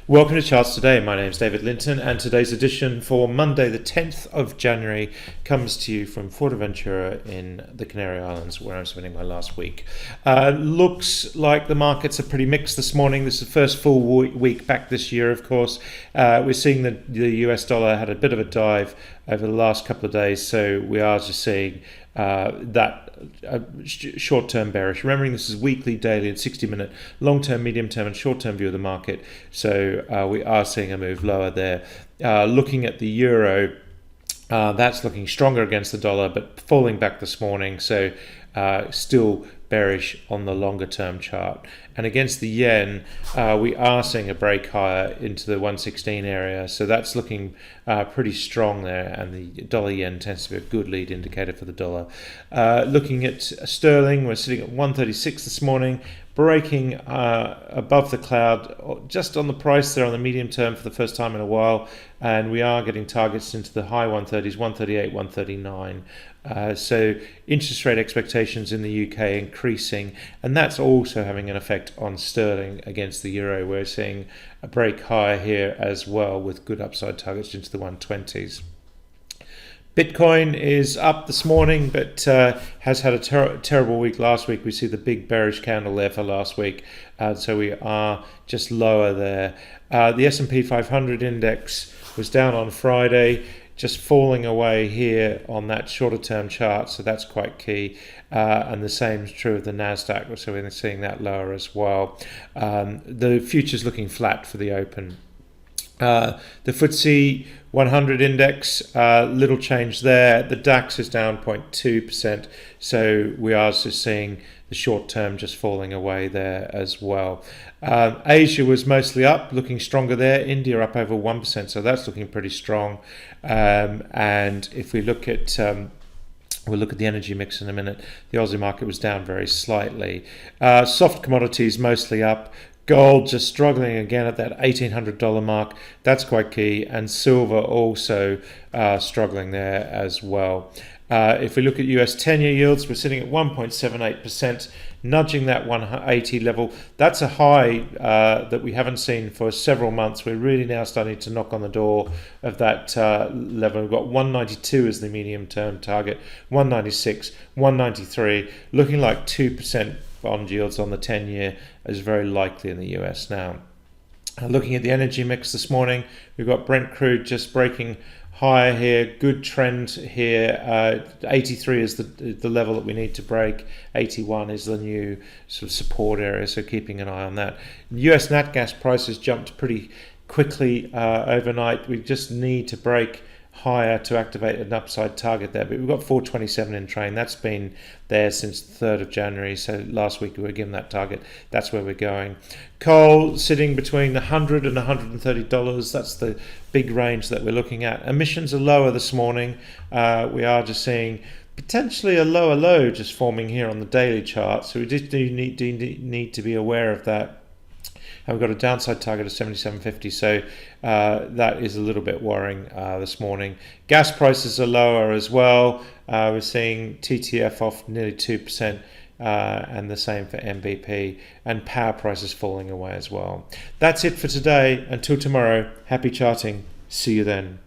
Welcome to Charts Today. My name is David Linton, and today's edition for Monday, the 10th of January, comes to you from Fuerteventura in the Canary Islands, where I'm spending my last week. Looks like the markets are pretty mixed this morning. This is the first full week back this year, of course. We're seeing the US dollar had a bit of a dive over the last couple of days, so we are just seeing that short-term bearish. Remembering this is weekly, daily, and 60-minute, long-term, medium-term, and short-term view of the market. So we are seeing a move lower there. Looking at the euro, that's looking stronger against the dollar, but falling back this morning. So still bearish on the longer term chart. And against the yen, we are seeing a break higher into the 116 area, so that's looking pretty strong there, and the dollar yen tends to be a good lead indicator for the dollar. Looking at sterling, we're sitting at 136 this morning, breaking above the cloud, just on the price there on the medium term for the first time in a while, and we are getting targets into the high 130s, 138, 139. So interest rate expectations in the UK increasing, and that's also having an effect on sterling against the euro. We're seeing a break higher here as well, with good upside targets into the 120s. Bitcoin is up this morning, but has had a terrible week last week. We see the big bearish candle there for last week, so we are just lower there. The S&P 500 index was down on Friday, just falling away here on that shorter term chart, so that's quite key. And the same is true of the NASDAQ, so we're seeing that lower as well. The future's looking flat for the open. The FTSE 100 index, little change there. The DAX is down 0.2%, so we are just seeing the short term just falling away there as well. Asia was mostly up, looking stronger there. India up over 1%, so that's looking pretty strong. And if we look at we'll look at the energy mix in a minute. The Aussie market was down very slightly. Soft commodities mostly up. Gold just struggling again at that $1,800 mark. That's quite key. And silver also struggling there as well. If we look at US 10-year yields, we're sitting at 1.78%, nudging that 180 level. That's a high that we haven't seen for several months. We're really now starting to knock on the door of that level. We've got 192 as the medium-term target, 196, 193, looking like 2% bond yields on the 10-year is very likely in the US now. Looking at the energy mix this morning, we've got Brent crude just breaking higher here, good trend here. 83 is the level that we need to break. 81 is the new sort of support area, so keeping an eye on that. US nat gas prices jumped pretty quickly overnight. We just need to break higher to activate an upside target there, but we've got 427 in train. That's been there since the 3rd of January, so last week we were given that target. That's where we're going. Coal sitting between $100 and $130. That's the big range that we're looking at. Emissions are lower this morning. We are just seeing potentially a lower low just forming here on the daily chart, so we just do need to be aware of that. And we've got a downside target of 77.50, so that is a little bit worrying this morning. Gas prices are lower as well. We're seeing TTF off nearly 2%, and the same for MBP, and power prices falling away as well. That's it for today. Until tomorrow, happy charting. See you then.